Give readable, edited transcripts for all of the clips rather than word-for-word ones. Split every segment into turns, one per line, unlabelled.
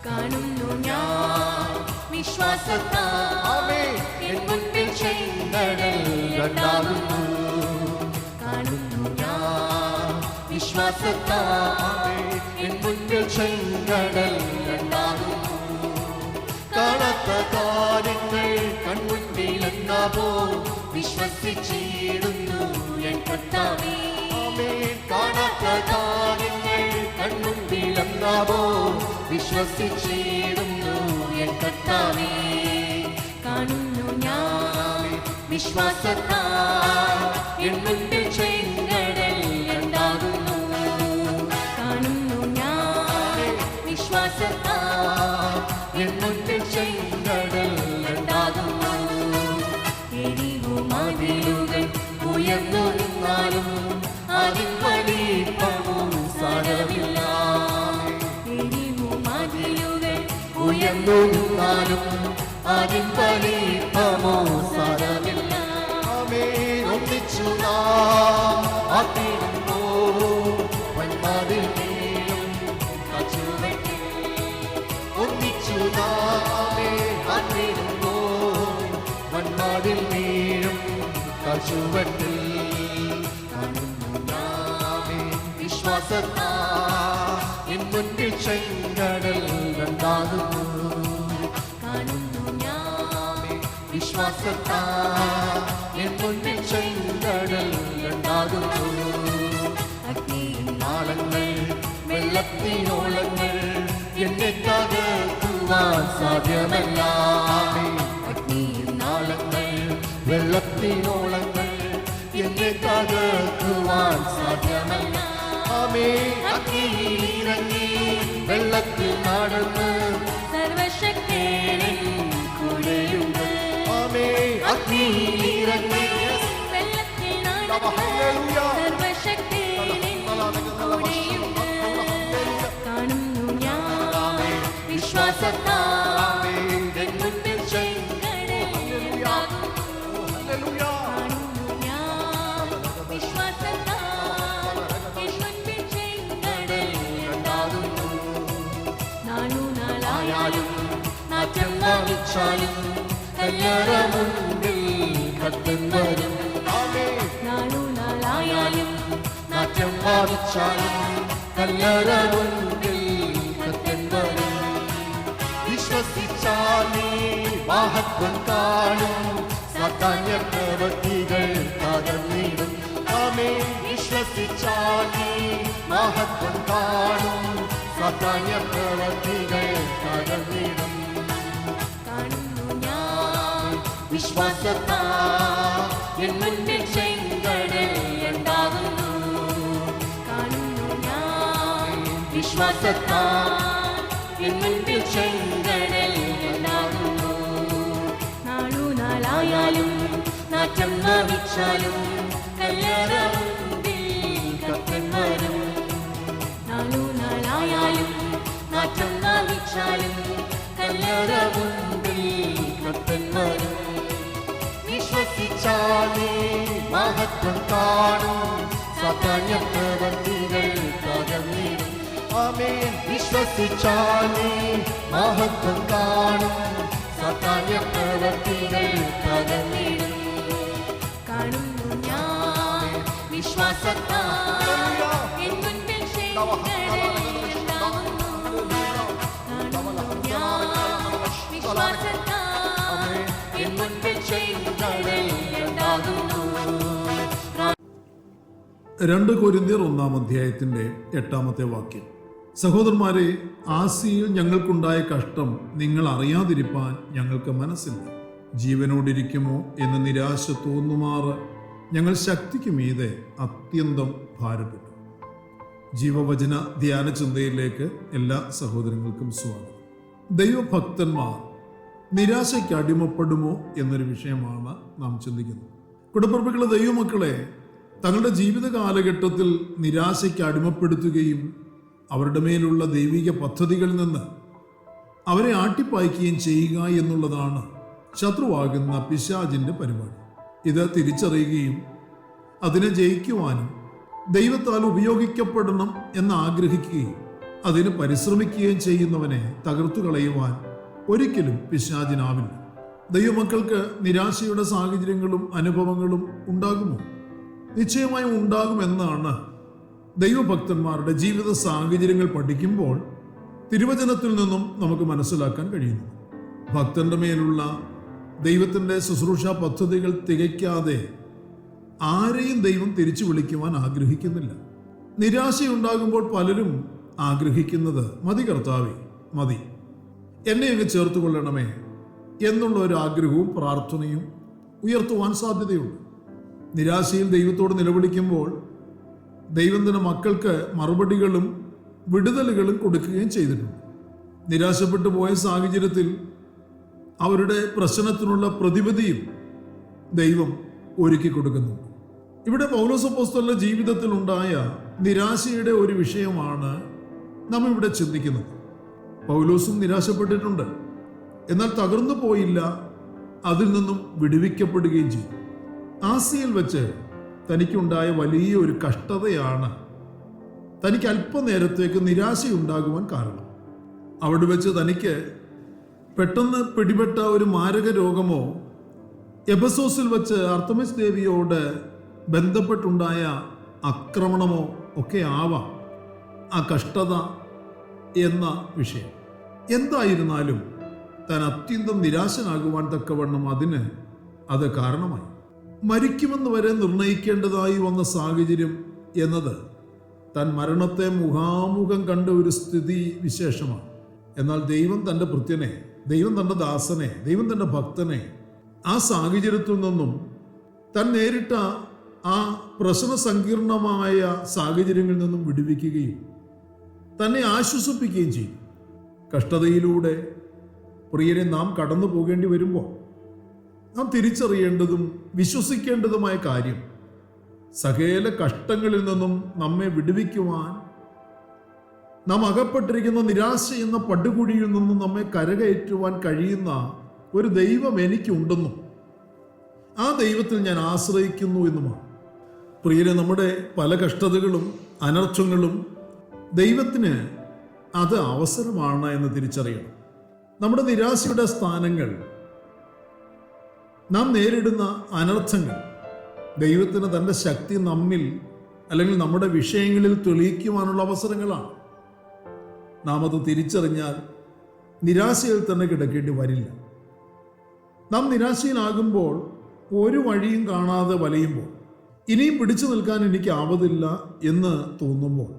കാണുന്നു ഞാൻ വിശ്വാസത്താൽ എൻ മുൻപിൽ ചെങ്കടൽ രണ്ടാകുന്നു. കാണുന്നു ഞാൻ വിശ്വാസത്താൽ എൻ മുൻപിൽ ചെങ്കടൽ രണ്ടാകുന്നു. കാണാത്ത കാര്യങ്ങൾ കൺമുൻപിലെന്നാവോ വിശ്വസിച്ചിടുന്നു എൻ കർത്താവേ. കാണാത്ത കാര്യങ്ങൾ കൺമുൻപിലെന്നാവോ വിശ്വസിച്ചിടുന്നു എൻ കർത്താവേ. കാണുന്നു ഞാൻ വിശ്വാസത്താൽ എൻ മുൻപിൽ ചെങ്കടൽ രണ്ടാകുന്നു. കാണുന്നു ഞാൻ വിശ്വാസത്താൽ എൻ മുൻപിൽ ചെങ്കടൽ രണ്ടാകുന്നു. എരിവുമതിലുകൾ ഉയർന്നു നിന്നാലും അതിൻ വലിപ്പവും സാരമില്ല. എരിവുമതിലുകൾ ഉയർന്നു നിന്നാലും അതിൻ വലിപ്പമോ സാരമില്ല. ഒന്നിച്ചു നാം ആത്തിടുമ്പോ വന്മാതിൽ വീഴും കച്ചുവെട്ടിൽ. ഒന്നിച്ചു നാം ആത്തിടുമ്പോ വന്മാതിൽ വീഴും കച്ചുവെട്ടിൽ. വിശ്വാസത്താൽ എൻ മുൻപിൽ ചെങ്കടൽ രണ്ടാകുന്നു. കാണുന്നു ഞാൻ വിശ്വാസത്താൽ എൻ മുൻപിൽ ചെങ്കടൽ രണ്ടാകുന്നു. അഗ്നിനാളങ്ങൾ വെള്ളത്തിനോളങ്ങൾ എന്നെ തകർക്കുവാൻ സാധ്യമല്ല. അഗ്നിനാളങ്ങൾ വെള്ളത്തിനോളങ്ങൾ എന്നെ തകർക്കുവാൻ സാധ്യമല്ല. അഗ്നിയിലിറങ്ങി വെള്ളത്തിൽ നടന്ന് സർവശക്തൻ കൂടെയുണ്ട്. അഗ്നിയിലിറങ്ങി വെള്ളത്തിൽ നടന്ന് സർവശക്തൻ കൂടെയുണ്ട്. കാണുന്നു ഞാൻ വിശ്വാസത്താൽ എൻ മുൻപിൽ ചെങ്കടൽ രണ്ടാകുന്നു. കാണുന്നു ഞാൻ വിശ്വാസത്താൽ എൻ മുൻപിൽ ചെങ്കടൽ രണ്ടാകുന്നു. നാളുനാളായാലും നാറ്റം വാങ്ങിച്ചാലും കല്യാണമുണ്ടിൽ കത്തൻ വരും. നാളുനാളായാലും നാറ്റം വാങ്ങിച്ചാലും കല്യാണമുണ്ടിൽ കത്തൻ വരും. വിശ്വസിച്ചാൽ നീ മഹത്വം കാണും. സാത്താന്യ പ്രവൃത്തികൾ തകർന്നിടും. വിശ്വസിച്ചാൽ നീ മഹത്വം കാണും. സാത്താന്യ പ്രവൃത്തികൾ തകർന്നിടും. കാണുന്നു ഞാൻ വിശ്വാസത്താൽ എൻ മുൻപിൽ ചെങ്കടൽ രണ്ടാകുന്നു. കാണുന്നു ഞാൻ വിശ്വാസത്താൽ എൻ മുൻപിൽ ചെങ്കടൽ രണ്ടാകുന്നു. നാളുനാളായാലും നാറ്റം വാങ്ങിച്ചാലും കല്യാണമുണ്ടിൽ കത്തൻ വരും. നാളുനാളായാലും നാറ്റം വാങ്ങിച്ചാലും കല്യാണമുണ്ടിൽ കത്തൻ വരും. വിശ്വസിച്ചാൽ നീ മഹത്വം കാണും. സാത്താന്യ പ്രവൃത്തികൾ തകർന്നിടും. വിശ്വസിച്ചാൽ നീ മഹത്വം കാണും. സാത്താന്യ പ്രവൃത്തികൾ തകർന്നിടും. കാണുന്നു ഞാൻ വിശ്വാസത്താൽ എൻ മുൻപിൽ ചെങ്കടൽ രണ്ടാകുന്നു. കാണുന്നു ഞാൻ വിശ്വാസത്താൽ എൻ മുൻപിൽ ചെങ്കടൽ രണ്ടാകുന്നു.
2 കൊരിന്ത്യർ 1-ാം വാക്യം. സഹോദരന്മാരെ, ആസിയിൽ ഞങ്ങൾക്കുണ്ടായ കഷ്ടം നിങ്ങൾ അറിയാതിരിപ്പാൻ ഞങ്ങൾക്ക് മനസ്സില്ല. ജീവനോടിരിക്കുമോ എന്ന് നിരാശ തോന്നുമാറ് ഞങ്ങൾ ശക്തിക്ക് മീതെ അത്യന്തം ഭാരപ്പെട്ടു. ജീവവചന ധ്യാന ചിന്തയിലേക്ക് എല്ലാ സഹോദരങ്ങൾക്കും സ്വാഗതം. ദൈവഭക്തന്മാർ നിരാശയ്ക്ക് അടിമപ്പെടുമോ എന്നൊരു വിഷയമാണ് നാം ചിന്തിക്കുന്നത്. കുടുംബപ്രഭുക്കളെ, ദൈവമക്കളെ തങ്ങളുടെ ജീവിത കാലഘട്ടത്തിൽ നിരാശയ്ക്ക് അടിമപ്പെടുത്തുകയും അവരുടെ മേലുള്ള ദൈവിക പദ്ധതികളിൽ നിന്ന് അവരെ ആട്ടിപ്പായ്ക്കുകയും ചെയ്യുക എന്നുള്ളതാണ് ശത്രുവാകുന്ന പിശാചിന്റെ പരിപാടി. ഇത് തിരിച്ചറിയുകയും അതിനെ ജയിക്കുവാനും ദൈവത്താൽ ഉപയോഗിക്കപ്പെടണം എന്ന് ആഗ്രഹിക്കുകയും അതിന് പരിശ്രമിക്കുകയും ചെയ്യുന്നവനെ തകർത്തു കളയുവാൻ ഒരിക്കലും പിശാചിനാവില്ല. ദൈവമക്കൾക്ക് നിരാശയുടെ സാഹചര്യങ്ങളും അനുഭവങ്ങളും ഉണ്ടാകുമോ? നിശ്ചയമായും ഉണ്ടാകുമെന്നാണ് ദൈവഭക്തന്മാരുടെ ജീവിത സാഹചര്യങ്ങൾ പഠിക്കുമ്പോൾ തിരുവചനത്തിൽ നിന്നും നമുക്ക് മനസ്സിലാക്കാൻ കഴിയുന്നു. ഭക്തന്റെ മേലുള്ള ദൈവത്തിൻ്റെ ശുശ്രൂഷ പദ്ധതികൾ തികയ്ക്കാതെ ആരെയും ദൈവം തിരിച്ചു വിളിക്കുവാൻ ആഗ്രഹിക്കുന്നില്ല. നിരാശയുണ്ടാകുമ്പോൾ പലരും ആഗ്രഹിക്കുന്നത്, മതി കർത്താവേ, മതി, എന്നെ അങ്ങ് ചേർത്ത് കൊള്ളണമേ എന്നുള്ള ഒരു ആഗ്രഹവും പ്രാർത്ഥനയും ഉയർത്തുവാൻ സാധ്യതയുണ്ട്. നിരാശയിൽ ദൈവത്തോട് നിലവിളിക്കുമ്പോൾ ദൈവം തന്റെ മക്കൾക്ക് മറുപടികളും വിടുതലുകളും കൊടുക്കുകയും ചെയ്തിട്ടുണ്ട്. നിരാശപ്പെട്ടു പോയ സാഹചര്യത്തിൽ അവരുടെ പ്രശ്നത്തിനുള്ള പ്രതിവിധിയും ദൈവം ഒരുക്കി കൊടുക്കുന്നു. ഇവിടെ പൗലോസ് അപ്പോസ്തലന്റെ ജീവിതത്തിൽ ഉണ്ടായ നിരാശയുടെ ഒരു വിഷയമാണ് നാം ഇവിടെ ചിന്തിക്കുന്നത്. പൗലോസും നിരാശപ്പെട്ടിട്ടുണ്ട്, എന്നാൽ തകർന്നു പോയില്ല, അതിൽ നിന്നും വിടുവിക്കപ്പെടുകയും ചെയ്തു. ആസിയയിൽ വെച്ച് തനിക്കുണ്ടായ വലിയ ഒരു കഷ്ടതയാണ് തനിക്ക് അല്പനേരത്തേക്ക് നിരാശയുണ്ടാകുവാൻ കാരണം. അവിടെ വെച്ച് തനിക്ക് പെട്ടെന്ന് പിടിപെട്ട ഒരു മാരക രോഗമോ എഫെസോസിൽ വെച്ച് അർത്തമിസ് ദേവിയോട് ബന്ധപ്പെട്ടുണ്ടായ ആക്രമണമോ ഒക്കെ ആവാം ആ കഷ്ടത എന്ന വിഷയം. എന്തായിരുന്നാലും താൻ അത്യന്തം നിരാശനാകുവാൻ തക്കവണ്ണം അത് കാരണമായി. മരിക്കുമെന്ന് വരെ നിർണയിക്കേണ്ടതായി വന്ന സാഹചര്യം എന്നത് താൻ മരണത്തെ മുഖാമുഖം കണ്ട ഒരു സ്ഥിതി വിശേഷമാണ്. എന്നാൽ ദൈവം തൻ്റെ ഭൃത്യനെ, ദൈവം തൻ്റെ ദാസനെ, ദൈവം തൻ്റെ ഭക്തനെ ആ സാഹചര്യത്തിൽ നിന്നും താൻ നേരിട്ട ആ പ്രശ്ന സങ്കീർണമായ സാഹചര്യങ്ങളിൽ നിന്നും വിടുവിക്കുകയും തന്നെ ആശ്വസിപ്പിക്കുകയും ചെയ്യും. കഷ്ടതയിലൂടെ പ്രിയരെ നാം കടന്നു പോകേണ്ടി വരുമ്പോൾ നാം തിരിച്ചറിയേണ്ടതും വിശ്വസിക്കേണ്ടതുമായ കാര്യം, സകല കഷ്ടങ്ങളിൽ നിന്നും നമ്മെ വിടുവിക്കുവാൻ, നാം അകപ്പെട്ടിരിക്കുന്ന നിരാശ എന്ന പടുകുഴിയിൽ നിന്നും നമ്മെ കരകയറ്റുവാൻ കഴിയുന്ന ഒരു ദൈവം എനിക്കുണ്ടെന്നും ആ ദൈവത്തിൽ ഞാൻ ആശ്രയിക്കുന്നു എന്നുമാണ്. പ്രിയരെ, നമ്മുടെ പല കഷ്ടതകളും അനർത്ഥങ്ങളും ദൈവത്തിന് അത് അവസരമാണ് എന്ന് തിരിച്ചറിയണം. നമ്മുടെ നിരാശയുടെ സ്ഥാനങ്ങൾ, നാം നേരിടുന്ന അനർത്ഥങ്ങൾ ദൈവത്തിന് തൻ്റെ ശക്തി നമ്മിൽ അല്ലെങ്കിൽ നമ്മുടെ വിഷയങ്ങളിൽ തെളിയിക്കുവാനുള്ള അവസരങ്ങളാണ്. നാം അത് തിരിച്ചറിഞ്ഞാൽ നിരാശയിൽ തന്നെ കിടക്കേണ്ടി വരില്ല. നാം നിരാശയിലാകുമ്പോൾ, ഒരു വഴിയും കാണാതെ വലയുമ്പോൾ, ഇനിയും പിടിച്ചു നിൽക്കാൻ എനിക്ക് ആവതില്ല എന്ന് തോന്നുമ്പോൾ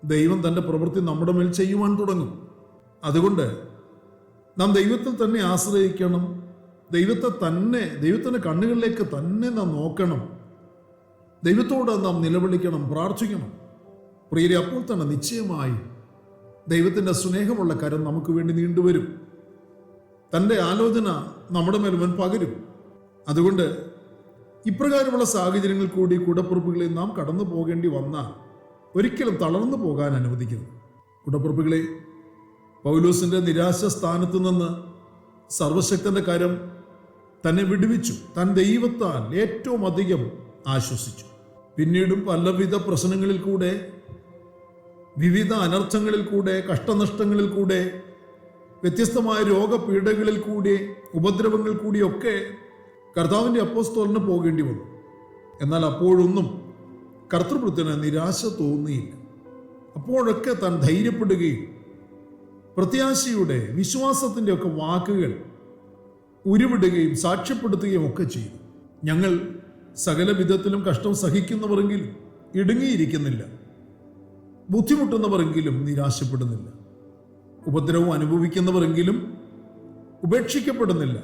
ദൈവം തൻ്റെ പ്രവൃത്തി നമ്മുടെ മേൽ ചെയ്യുവാൻ തുടങ്ങും. അതുകൊണ്ട് നാം ദൈവത്തിൽ തന്നെ ആശ്രയിക്കണം. ദൈവത്തിൻ്റെ കണ്ണുകളിലേക്ക് തന്നെ നാം നോക്കണം. ദൈവത്തോട് നാം നിലവിളിക്കണം, പ്രാർത്ഥിക്കണം. പ്രിയരെ, അപ്പോൾ തന്നെ നിശ്ചയമായും ദൈവത്തിൻ്റെ സ്നേഹമുള്ള കരം നമുക്ക് വേണ്ടി നീണ്ടുവരും. തൻ്റെ ആലോചന നമ്മുടെ മേൽ പകരും. അതുകൊണ്ട് ഇപ്രകാരമുള്ള സാഹചര്യങ്ങൾ കൂടി കൂടപ്പിറപ്പുകളിൽ നാം കടന്നു പോകേണ്ടി വന്നാൽ ഒരിക്കലും തളർന്നു പോകാൻ അനുവദിക്കരുത്. കൂടപ്പിറപ്പുകളെ, പൗലോസിന്റെ നിരാശ സ്ഥാനത്ത് നിന്ന് സർവശക്തന്റെ കരം തന്നെ വിടുവിച്ചു. താൻ ദൈവത്താൽ ഏറ്റവും അധികം ആശ്വസിച്ചു. പിന്നീടും പലവിധ പ്രശ്നങ്ങളിൽ കൂടെ, വിവിധ അനർത്ഥങ്ങളിൽ കൂടെ, കഷ്ടനഷ്ടങ്ങളിൽ കൂടെ, വ്യത്യസ്തമായ രോഗപീഠകളിൽ കൂടി, ഉപദ്രവങ്ങൾ കൂടിയൊക്കെ കർത്താവിൻ്റെ അപ്പോസ്തലന് പോകേണ്ടി വന്നു. എന്നാൽ അപ്പോഴൊന്നും കർത്തൃഭൃത്യന് നിരാശ തോന്നിയില്ല. അപ്പോഴൊക്കെ താൻ ധൈര്യപ്പെടുകയും പ്രത്യാശയുടെ, വിശ്വാസത്തിൻ്റെ ഒക്കെ വാക്കുകൾ ഉരുവിടുകയും സാക്ഷ്യപ്പെടുത്തുകയും ഒക്കെ ചെയ്തു. ഞങ്ങൾ സകല വിധത്തിലും കഷ്ടം സഹിക്കുന്നവരെങ്കിലും ഇടുങ്ങിയിരിക്കുന്നില്ല, ബുദ്ധിമുട്ടുന്നവരെങ്കിലും നിരാശപ്പെടുന്നില്ല, ഉപദ്രവം അനുഭവിക്കുന്നവരെങ്കിലും ഉപേക്ഷിക്കപ്പെടുന്നില്ല,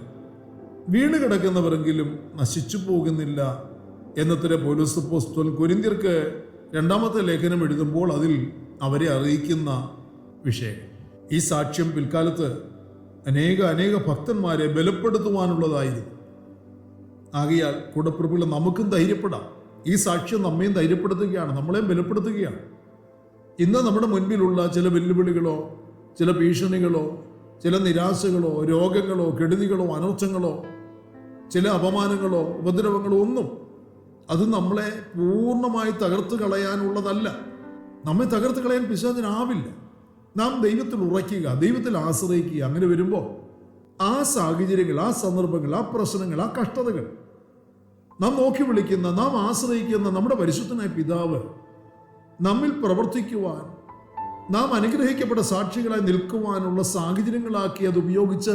വീണ് കിടക്കുന്നവരെങ്കിലും നശിച്ചു പോകുന്നില്ല എന്നത്ര പൗലോസ് അപ്പോസ്തലൻ കൊരിന്ത്യർക്ക് 2-ാമത്തെ ലേഖനം എഴുതുമ്പോൾ അതിൽ അവരെ അറിയിക്കുന്ന വിഷയം. ഈ സാക്ഷ്യം പിൽക്കാലത്ത് അനേക ഭക്തന്മാരെ ബലപ്പെടുത്തുവാനുള്ളതായിരുന്നു. ആകയാൽ കൂടപ്പിറപ്പുകൾ നമുക്കും ധൈര്യപ്പെടാം. ഈ സാക്ഷ്യം നമ്മയും ധൈര്യപ്പെടുത്തുകയാണ്, നമ്മളെയും ബലപ്പെടുത്തുകയാണ്. ഇന്ന് നമ്മുടെ മുൻപിലുള്ള ചില വെല്ലുവിളികളോ, ചില ഭീഷണികളോ, ചില നിരാശകളോ, രോഗങ്ങളോ, കെടുതികളോ, അനർത്ഥങ്ങളോ, ചില അപമാനങ്ങളോ, ഉപദ്രവങ്ങളോ ഒന്നും അത് നമ്മളെ പൂർണ്ണമായി തകർത്ത് കളയാനുള്ളതല്ല. നമ്മെ തകർത്ത് കളയാൻ പിശാചിനാവില്ല. നാം ദൈവത്തിൽ ഉറയ്ക്കുക, ദൈവത്തിൽ ആശ്രയിക്കുക. അങ്ങനെ വരുമ്പോൾ ആ സാഹചര്യങ്ങൾ, ആ സന്ദർഭങ്ങൾ, ആ പ്രശ്നങ്ങൾ, ആ കഷ്ടതകൾ നാം നോക്കി വിളിക്കുന്ന, നാം ആശ്രയിക്കുന്ന നമ്മുടെ പരിശുദ്ധനായ പിതാവ് നമ്മിൽ പ്രവർത്തിക്കുവാൻ, നാം അനുഗ്രഹിക്കപ്പെട്ട സാക്ഷികളായി നിൽക്കുവാനുള്ള സാഹചര്യങ്ങളാക്കി അത് ഉപയോഗിച്ച്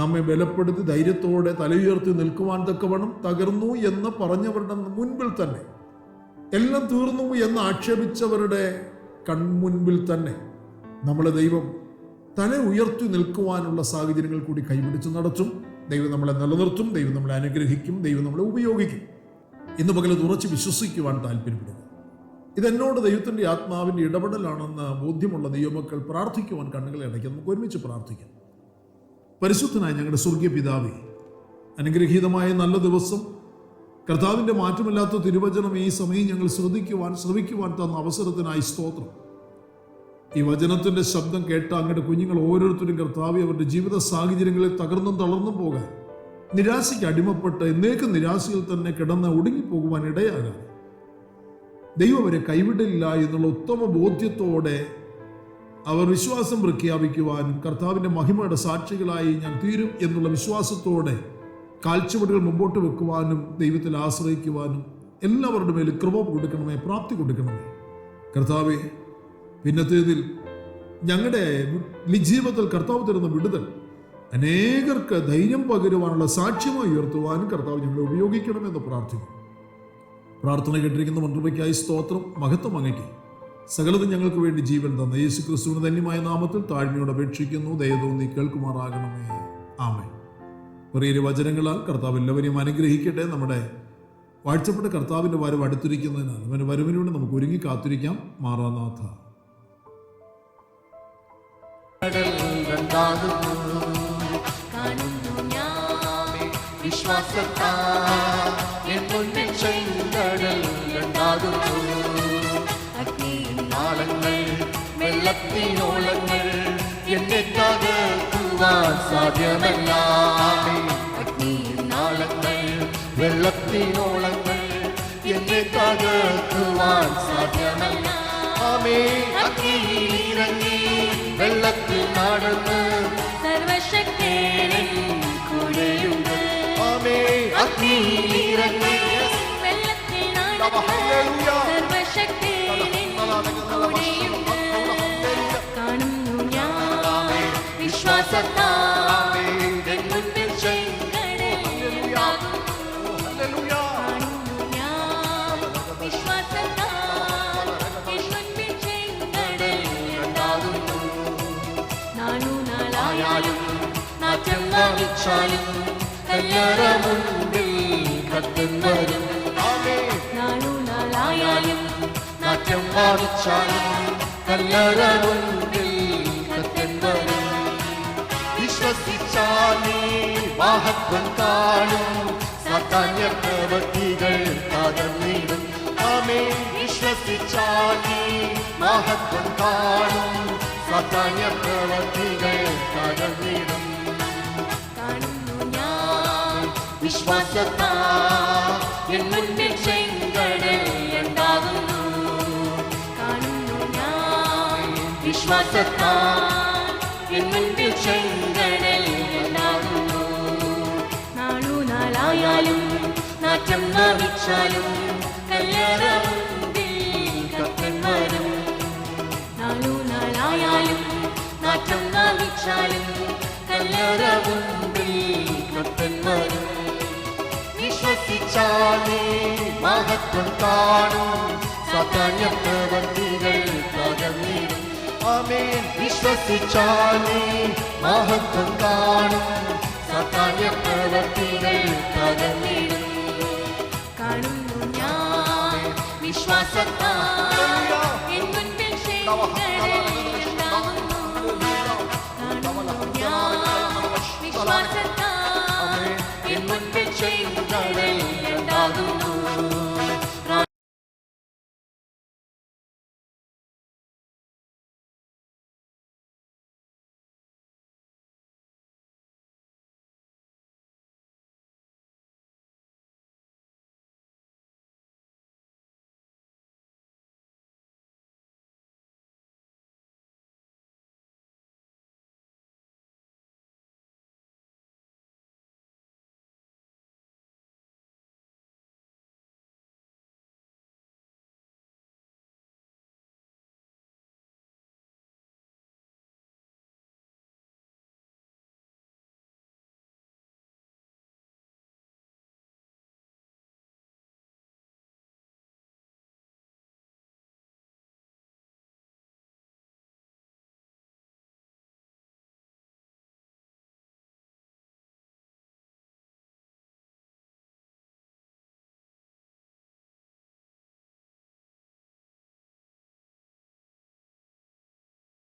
നമ്മെ ബലപ്പെടുത്തി ധൈര്യത്തോടെ തലയുയർത്തി നിൽക്കുവാൻ തക്കവണ്ണം തകർന്നു എന്ന് പറഞ്ഞവരുടെ മുൻപിൽ തന്നെ, എല്ലാം തീർന്നു എന്ന് ആക്ഷേപിച്ചവരുടെ കൺമുൻപിൽ തന്നെ നമ്മളെ ദൈവം തല ഉയർത്തി നിൽക്കുവാനുള്ള സാഹചര്യങ്ങൾ കൂടി കൈപിടിച്ച് നടത്തും. ദൈവം നമ്മളെ നിലനിർത്തും, ദൈവം നമ്മളെ അനുഗ്രഹിക്കും, ദൈവം നമ്മളെ ഉപയോഗിക്കും. ഇന്ന് പകൽ ഉറച്ച് വിശ്വസിക്കുവാൻ താല്പര്യപ്പെടുന്നു. ഇതെന്നോട് ദൈവത്തിൻ്റെ ആത്മാവിൻ്റെ ഇടപെടലാണെന്ന് ബോധ്യമുള്ള ദൈവമക്കൾ പ്രാർത്ഥിക്കുവാൻ കണ്ണുകളെ അടയ്ക്കാം. നമുക്ക് ഒരുമിച്ച് പ്രാർത്ഥിക്കാം. പരിശുദ്ധനായ ഞങ്ങളുടെ സ്വർഗീയ പിതാവേ, അനുഗ്രഹീതമായ നല്ല ദിവസം, കർത്താവിൻ്റെ മാറ്റമില്ലാത്ത തിരുവചനം ഈ സമയം ഞങ്ങൾ ശ്രവിക്കുവാൻ തന്ന അവസരത്തിനായി സ്തോത്രം. ഈ വചനത്തിൻ്റെ ശബ്ദം കേട്ട അങ്ങയുടെ കുഞ്ഞുങ്ങൾ ഓരോരുത്തരും കർത്താവെ അവരുടെ ജീവിത സാഹചര്യങ്ങളിൽ തകർന്നും തളർന്നും പോകാൻ, നിരാശയ്ക്ക് അടിമപ്പെട്ട് എന്നേക്കും നിരാശയിൽ തന്നെ കിടന്ന് ഒടുങ്ങിപ്പോകുവാൻ ഇടയാകാൻ, ദൈവം അവരെ കൈവിടില്ല എന്നുള്ള ഉത്തമ ബോധ്യത്തോടെ അവർ വിശ്വാസം പ്രഖ്യാപിക്കുവാനും കർത്താവിൻ്റെ മഹിമയുടെ സാക്ഷികളായി ഞാൻ തീരും എന്നുള്ള വിശ്വാസത്തോടെ കാൽച്ചുവടുകൾ മുമ്പോട്ട് വെക്കുവാനും ദൈവത്തിൽ ആശ്രയിക്കുവാനും എല്ലാവരുടെ മേലും കൃപ കൊടുക്കണമേ, പ്രാപ്തി കൊടുക്കണമേ. കർത്താവെ, പിന്നത്തേതിൽ ഞങ്ങളുടെ ജീവിതത്തിൽ കർത്താവ് തരുന്ന വിടുതൽ അനേകർക്ക് ധൈര്യം പകരുവാനുള്ള സാക്ഷ്യമായി ഉയർത്തുവാനും കർത്താവ് ഞങ്ങളെ ഉപയോഗിക്കണമെന്ന് പ്രാർത്ഥിക്കുന്നു. പ്രാർത്ഥന കേട്ടിരിക്കുന്ന മന്ത്രിക്കായി സ്തോത്രം, മഹത്വം അങ്ങയ്ക്ക്. സകലതും ഞങ്ങൾക്ക് വേണ്ടി ജീവൻ തന്ന യേശു ക്രിസ്തുവിന്റെ ധന്യമായ നാമത്തിൽ താഴ്മയോടെ അപേക്ഷിക്കുന്നു. ദയതോന്നി കേൾക്കുമാറാകണമേ. ആമേൻ. പ്രിയ വചനങ്ങളാൽ കർത്താവ് എല്ലാവരെയും അനുഗ്രഹിക്കട്ടെ. നമ്മുടെ വാഴ്ചപ്പെട്ട കർത്താവിൻ്റെ വരവ് അടുത്തിരിക്കുന്നതിനാൽ അവൻ്റെ വരവിനോട് നമുക്ക് ഒരുങ്ങി കാത്തിരിക്കാം. മാറാനാഥ.
വെള്ളത്തിനോളങ്ങൾ എന്നെ തകർക്കുവാൻ സാധ്യമല്ല. അഗ്നിനാളങ്ങൾ വെള്ളത്തിനോളങ്ങൾ എന്നെ തകർക്കുവാൻ സാധ്യമല്ല. അഗ്നിയിലിറങ്ങി വെള്ളത്തിൽ നടന്ന് സർവശക്തൻ കൂടെയുണ്ട്. അഗ്നിയിലിറങ്ങി വെള്ളത്തിൽ നടന്ന് സർവശക്തൻ കൂടെയുണ്ട്. കാണുന്നു ഞാൻ വിശ്വാസത്താൽ മുൻപിൽ ചെങ്കടലുണ്ടാകും. കാണുന്നു ഞാൻ വിശ്വാസത്താൽ മുൻപിൽ ചെങ്കടലുണ്ടാകുന്നു. നാളുനാളായാലും നാറ്റം വാങ്ങിച്ചാലും കല്ലറ മുൻപിൽ കത്തൻ വരും. നാളുനാളായാലും നാറ്റം വാങ്ങിച്ചാലും കല്ലറ മുൻപിൽ കത്തൻ വരും. വിശ്വസിച്ചാൽ നീ മഹത്വം കാണും, സാത്താന്യ പ്രവൃത്തികൾ തകർന്നിടും. വിശ്വസിച്ചാൽ നീ മഹത്വം കാണും, സാത്താന്യ പ്രവൃത്തികൾ തകർന്നിടും. കാണുന്നു ഞാൻ വിശ്വാസത്താൽ എൻ മുൻപിൽ ചെങ്കടൽ ഉണ്ടാകുന്നു. കാണുന്നു ഞാൻ വിശ്വാസത്താൽ എൻ മുൻപിൽ ചെങ്കടൽ ഉണ്ടാകുന്നു. നാളുനാളായാലും നാറ്റം നാവിച്ചാലും കല്ലറ മുൻപിൽ കത്തൻ വരും. നാളുനാളായാലും നാറ്റം നാവിച്ചാലും കല്ലറ മുൻപിൽ കത്തൻ വരും. വിശ്വസിച്ചാൽ നീ മഹത്വം കാണും, സാത്താന്യ പ്രവൃത്തികൾ തകർന്നിടും. വിശ്വസിച്ചാൽ നീ മഹത്വം കാണും, സാത്താന്യ പ്രവൃത്തികൾ തകർന്നിടും. കാണുന്നു ഞാൻ വിശ്വാസത്താൽ എൻ മുൻപിൽ ചെങ്കടൽ